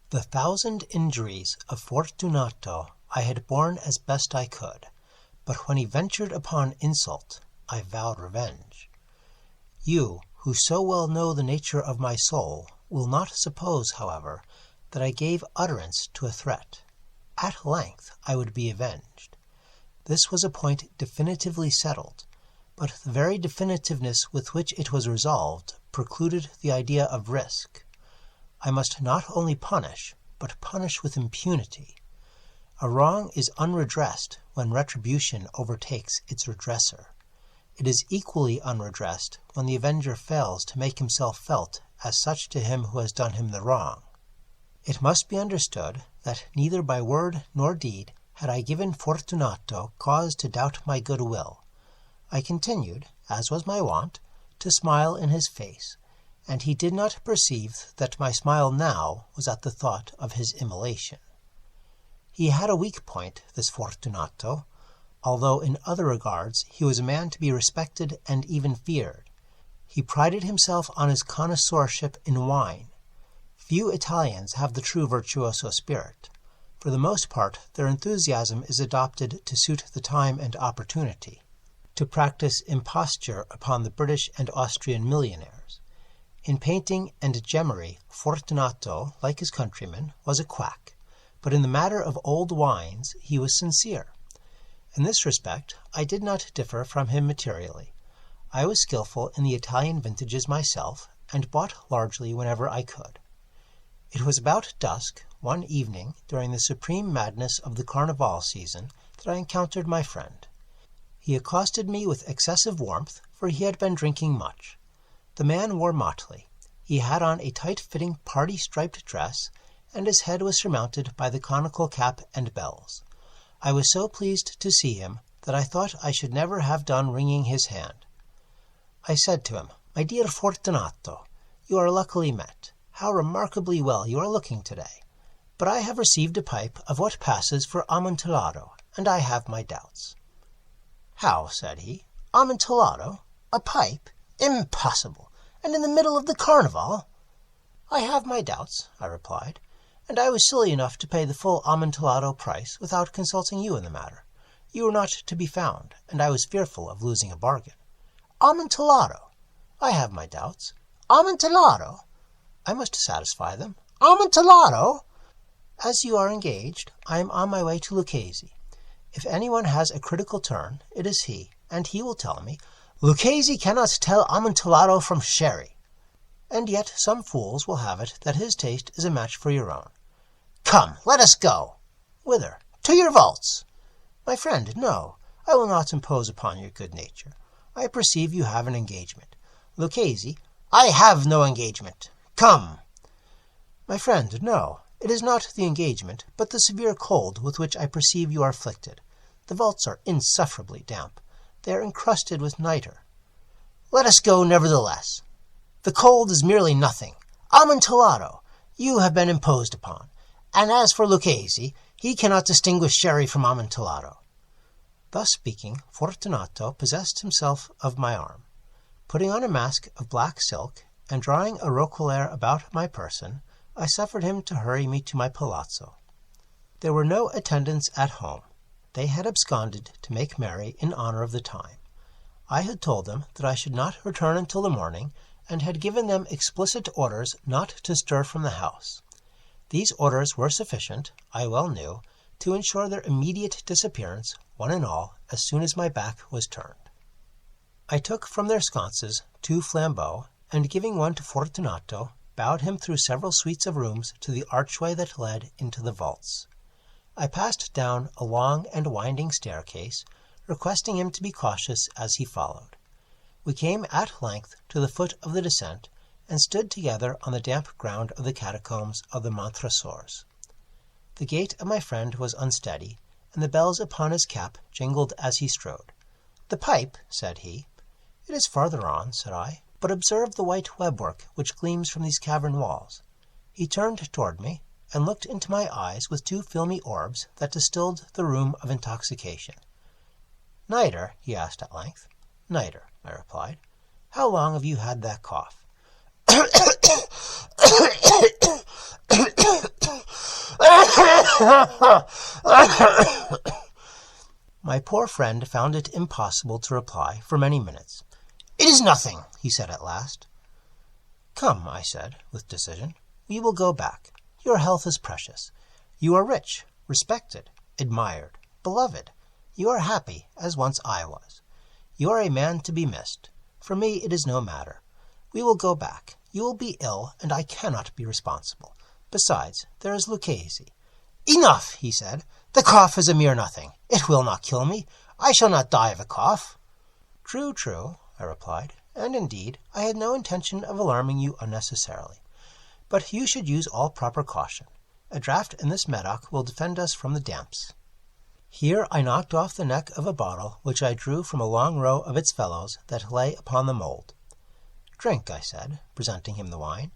The 1,000 injuries of Fortunato I had borne as best I could, but when he ventured upon insult, I vowed revenge. You, who so well know the nature of my soul, will not suppose, however, that I gave utterance to a threat. At length I would be avenged. This was a point definitively settled, but the very definitiveness with which it was resolved precluded the idea of risk. I must not only punish, but punish with impunity. A wrong is unredressed when retribution overtakes its redresser. It is equally unredressed when the avenger fails to make himself felt as such to him who has done him the wrong. It must be understood that neither by word nor deed had I given Fortunato cause to doubt my good will. I continued, as was my wont, to smile in his face, and he did not perceive that my smile now was at the thought of his immolation. He had a weak point, this Fortunato, although in other regards he was a man to be respected and even feared. He prided himself on his connoisseurship in wine. Few Italians have the true virtuoso spirit. For the most part, their enthusiasm is adopted to suit the time and opportunity, to practice imposture upon the British and Austrian millionaires. In painting and gemmery, Fortunato, like his countrymen, was a quack, but in the matter of old wines he was sincere. In this respect I did not differ from him materially. I was skilful in the Italian vintages myself, and bought largely whenever I could. It was about dusk, one evening during the supreme madness of the Carnival season, that I encountered my friend. He accosted me with excessive warmth, for he had been drinking much. The man wore motley. He had on a tight-fitting party-striped dress, and his head was surmounted by the conical cap and bells. I was so pleased to see him that I thought I should never have done wringing his hand. I said to him, "My dear Fortunato, you are luckily met. How remarkably well you are looking today. But I have received a pipe of what passes for Amontillado, and I have my doubts." "How?" said he. "Amontillado? A pipe? Impossible! And in the middle of the Carnival?" "I have my doubts," I replied, "and I was silly enough to pay the full Amontillado price without consulting you in the matter. You were not to be found, and I was fearful of losing a bargain." "Amontillado? I have my doubts. Amontillado? I must satisfy them. Amontillado? As you are engaged, I am on my way to Lucchese. If anyone has a critical turn, it is he, and he will tell me, 'Lucchese cannot tell Amontillado from sherry.' And yet some fools will have it that his taste is a match for your own. Come, let us go." "Whither?" "To your vaults." "My friend, no. I will not impose upon your good nature. I perceive you have an engagement. Lucchese—" "I have no engagement. Come." "My friend, no. It is not the engagement, but the severe cold with which I perceive you are afflicted. The vaults are insufferably damp. They are encrusted with nitre." "Let us go, nevertheless. The cold is merely nothing. Amontillado, you have been imposed upon. And as for Lucchese, he cannot distinguish sherry from Amontillado." Thus speaking, Fortunato possessed himself of my arm. Putting on a mask of black silk, and drawing a roquelaire about my person, I suffered him to hurry me to my palazzo. There were no attendants at home. They had absconded to make merry in honor of the time. I had told them that I should not return until the morning, and had given them explicit orders not to stir from the house. These orders were sufficient, I well knew, to ensure their immediate disappearance, one and all, as soon as my back was turned. I took from their sconces 2 flambeaux, and giving one to Fortunato, bowed him through several suites of rooms to the archway that led into the vaults. I passed down a long and winding staircase, requesting him to be cautious as he followed. We came at length to the foot of the descent, and stood together on the damp ground of the catacombs of the Montresors. The gait of my friend was unsteady, and the bells upon his cap jingled as he strode. "The pipe," said he. "It is farther on," said I. "But observe the white webwork which gleams from these cavern walls." He turned toward me, and looked into my eyes with 2 filmy orbs that distilled the rheum of intoxication. "Nitre?" he asked at length. "Nitre," I replied. "How long have you had that cough?" My poor friend found it impossible to reply for many minutes. "It is nothing," he said at last. "Come," I said, with decision. "We will go back. Your health is precious. You are rich, respected, admired, beloved. You are happy, as once I was. You are a man to be missed. For me it is no matter. We will go back. You will be ill, and I cannot be responsible. Besides, there is Lucchesi." "Enough," he said. "The cough is a mere nothing. It will not kill me. I shall not die of a cough." "True, true," I replied, "and indeed I had no intention of alarming you unnecessarily. But you should use all proper caution. A draught in this Medoc will defend us from the damps." Here I knocked off the neck of a bottle which I drew from a long row of its fellows that lay upon the mould. "Drink," I said, presenting him the wine.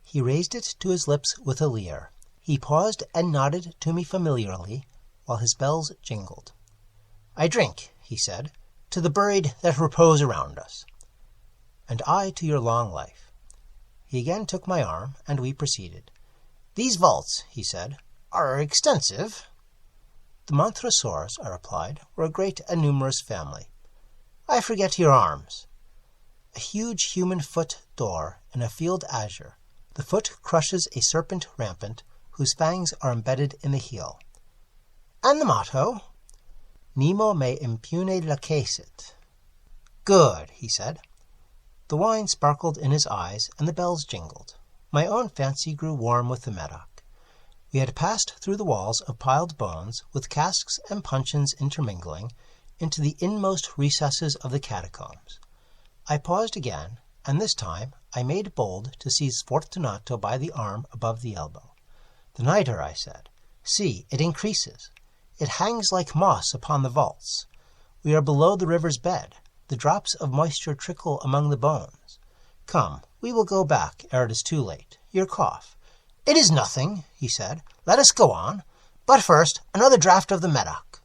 He raised it to his lips with a leer. He paused and nodded to me familiarly, while his bells jingled. "I drink," he said, "to the buried that repose around us." "And I to your long life." He again took my arm, and we proceeded. "These vaults," he said, "are extensive." "The Montresors," I replied, "were a great and numerous family." "I forget your arms." "A huge human foot door in a field azure. The foot crushes a serpent rampant, whose fangs are embedded in the heel." "And the motto?" "Nemo me impune lacessit." "Good," he said. The wine sparkled in his eyes, and the bells jingled. My own fancy grew warm with the Medoc. We had passed through the walls of piled bones, with casks and puncheons intermingling, into the inmost recesses of the catacombs. I paused again, and this time I made bold to seize Fortunato by the arm above the elbow. "The nitre," I said. "See, it increases. It hangs like moss upon the vaults. We are below the river's bed. The drops of moisture trickle among the bones. Come, we will go back ere it is too late. Your cough." "It is nothing," he said. "Let us go on. But first, another draught of the Medoc."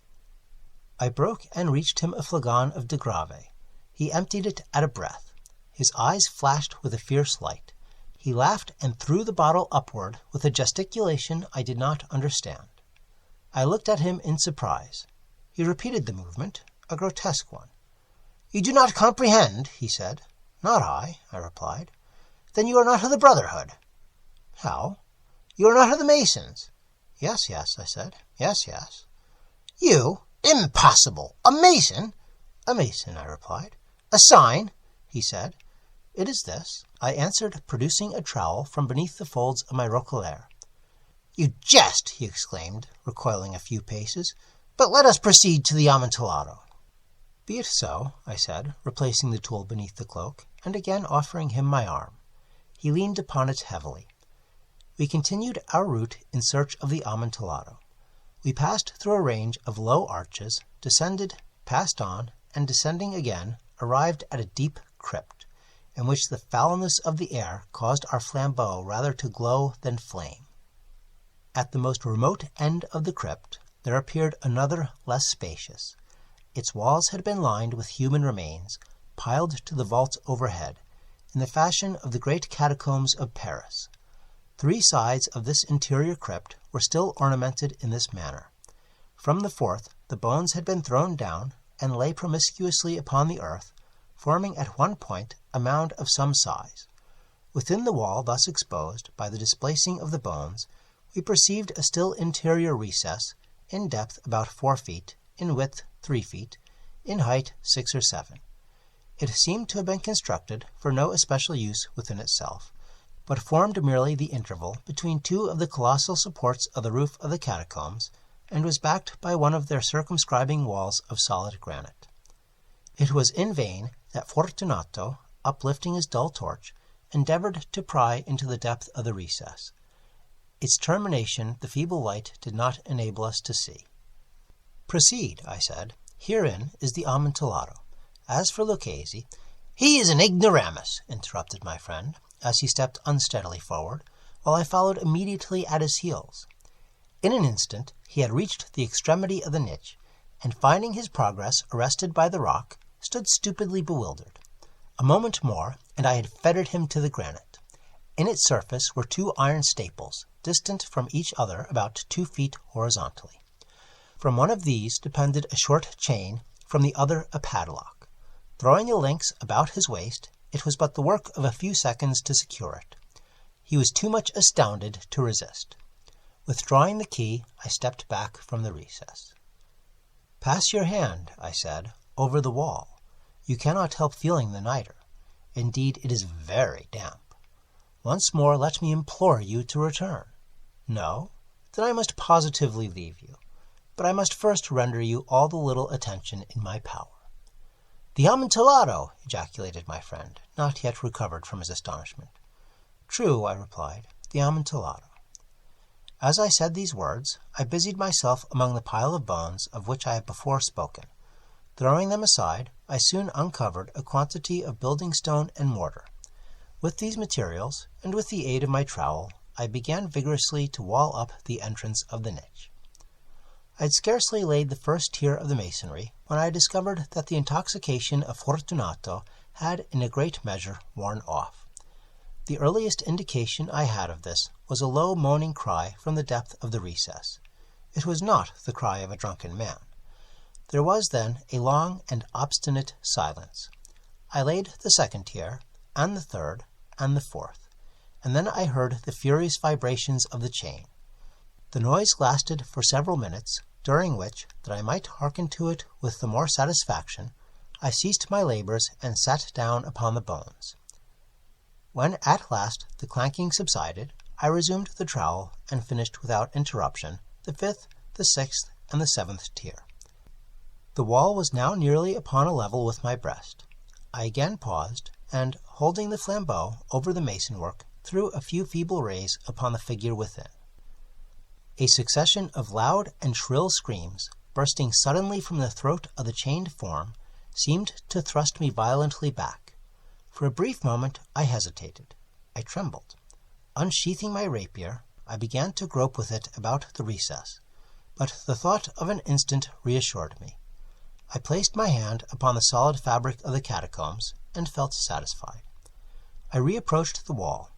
I broke and reached him a flagon of de Grave. He emptied it at a breath. His eyes flashed with a fierce light. He laughed and threw the bottle upward with a gesticulation I did not understand. I looked at him in surprise. He repeated the movement, a grotesque one. "You do not comprehend," he said. "Not I," I replied. "Then you are not of the Brotherhood." "How?" "You are not of the Masons." "Yes, yes," I said. "Yes, yes." "You? Impossible! A Mason?" "A Mason," I replied. "A sign?" he said. "It is this," I answered, producing a trowel from beneath the folds of my roquelaire. "You jest!" he exclaimed, recoiling a few paces. "But let us proceed to the Amontillado." "Be it so," I said, replacing the tool beneath the cloak, and again offering him my arm. He leaned upon it heavily. We continued our route in search of the Amontillado. We passed through a range of low arches, descended, passed on, and descending again, arrived at a deep crypt, in which the foulness of the air caused our flambeaux rather to glow than flame. At the most remote end of the crypt there appeared another less spacious. Its walls had been lined with human remains, piled to the vaults overhead, in the fashion of the great catacombs of Paris. 3 sides of this interior crypt were still ornamented in this manner. From the 4th the bones had been thrown down, and lay promiscuously upon the earth, forming at one point a mound of some size. Within the wall thus exposed by the displacing of the bones, we perceived a still interior recess, in depth about 4 feet, in width 3 feet, in height 6 or 7. It seemed to have been constructed for no especial use within itself, but formed merely the interval between 2 of the colossal supports of the roof of the catacombs, and was backed by one of their circumscribing walls of solid granite. It was in vain that Fortunato, uplifting his dull torch, endeavored to pry into the depth of the recess. Its termination the feeble light did not enable us to see. "Proceed," I said. "Herein is the Amontillado. As for Lucchesi—" "He is an ignoramus," interrupted my friend, as he stepped unsteadily forward, while I followed immediately at his heels. In an instant he had reached the extremity of the niche, and finding his progress arrested by the rock, stood stupidly bewildered. A moment more, and I had fettered him to the granite. In its surface were 2 iron staples, distant from each other about 2 feet horizontally. From one of these depended a short chain, from the other a padlock. Throwing the links about his waist, it was but the work of a few seconds to secure it. He was too much astounded to resist. Withdrawing the key, I stepped back from the recess. "Pass your hand," I said, "over the wall. You cannot help feeling the nitre. Indeed, it is very damp. Once more let me implore you to return. No? Then I must positively leave you. But I must first render you all the little attention in my power." "The Amontillado!" ejaculated my friend, not yet recovered from his astonishment. "True," I replied, "the Amontillado." As I said these words, I busied myself among the pile of bones of which I have before spoken. Throwing them aside, I soon uncovered a quantity of building stone and mortar. With these materials, and with the aid of my trowel, I began vigorously to wall up the entrance of the niche. I had scarcely laid the first tier of the masonry when I discovered that the intoxication of Fortunato had in a great measure worn off. The earliest indication I had of this was a low moaning cry from the depth of the recess. It was not the cry of a drunken man. There was then a long and obstinate silence. I laid the second tier, and the third, and the fourth, and then I heard the furious vibrations of the chain. The noise lasted for several minutes, during which, that I might hearken to it with the more satisfaction, I ceased my labors and sat down upon the bones. When at last the clanking subsided, I resumed the trowel and finished without interruption the 5th, the 6th, and the 7th tier. The wall was now nearly upon a level with my breast. I again paused, and, holding the flambeau over the mason-work, threw a few feeble rays upon the figure within. A succession of loud and shrill screams, bursting suddenly from the throat of the chained form, seemed to thrust me violently back. For a brief moment I hesitated. I trembled. Unsheathing my rapier, I began to grope with it about the recess, but the thought of an instant reassured me. I placed my hand upon the solid fabric of the catacombs, and felt satisfied. I reapproached the wall.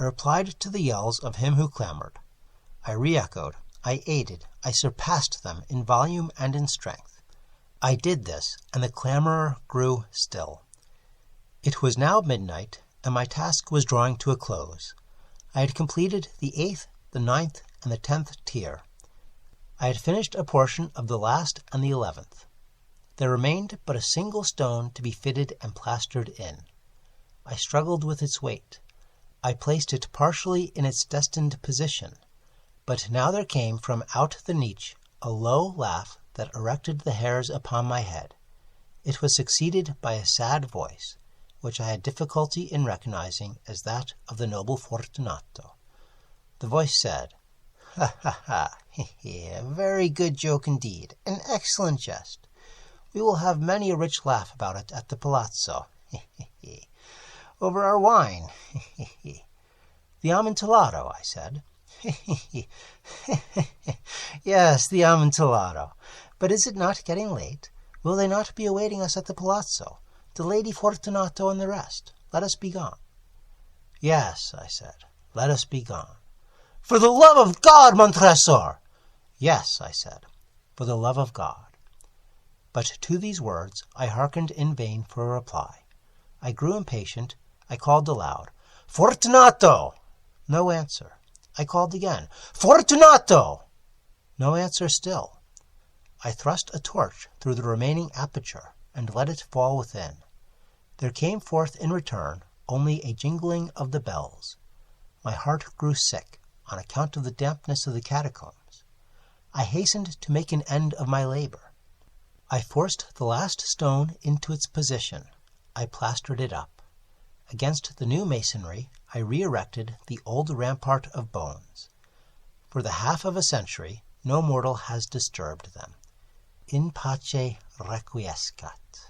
I replied to the yells of him who clamored. I re-echoed, I aided, I surpassed them in volume and in strength. I did this, and the clamorer grew still. It was now midnight, and my task was drawing to a close. I had completed the 8th, the 9th, and the 10th tier. I had finished a portion of the last and the 11th. There remained but a single stone to be fitted and plastered in. I struggled with its weight. I placed it partially in its destined position. But now there came from out the niche a low laugh that erected the hairs upon my head. It was succeeded by a sad voice, which I had difficulty in recognizing as that of the noble Fortunato. The voice said, "Ha, ha, ha, a very good joke indeed, an excellent jest. We will have many a rich laugh about it at the palazzo, over our wine, The Amontillado," I said. "Yes, the Amontillado. But is it not getting late? Will they not be awaiting us at the palazzo? The Lady Fortunato and the rest. Let us be gone." "Yes," I said, "let us be gone." "For the love of God, Montresor!" "Yes," I said, "for the love of God." But to these words I hearkened in vain for a reply. I grew impatient. I called aloud, "Fortunato!" No answer. I called again, "Fortunato!" No answer still. I thrust a torch through the remaining aperture, and let it fall within. There came forth in return only a jingling of the bells. My heart grew sick on account of the dampness of the catacombs. I hastened to make an end of my labor. I forced the last stone into its position. I plastered it up. Against the new masonry I re-erected the old rampart of bones. For the half of a century no mortal has disturbed them. In pace requiescat.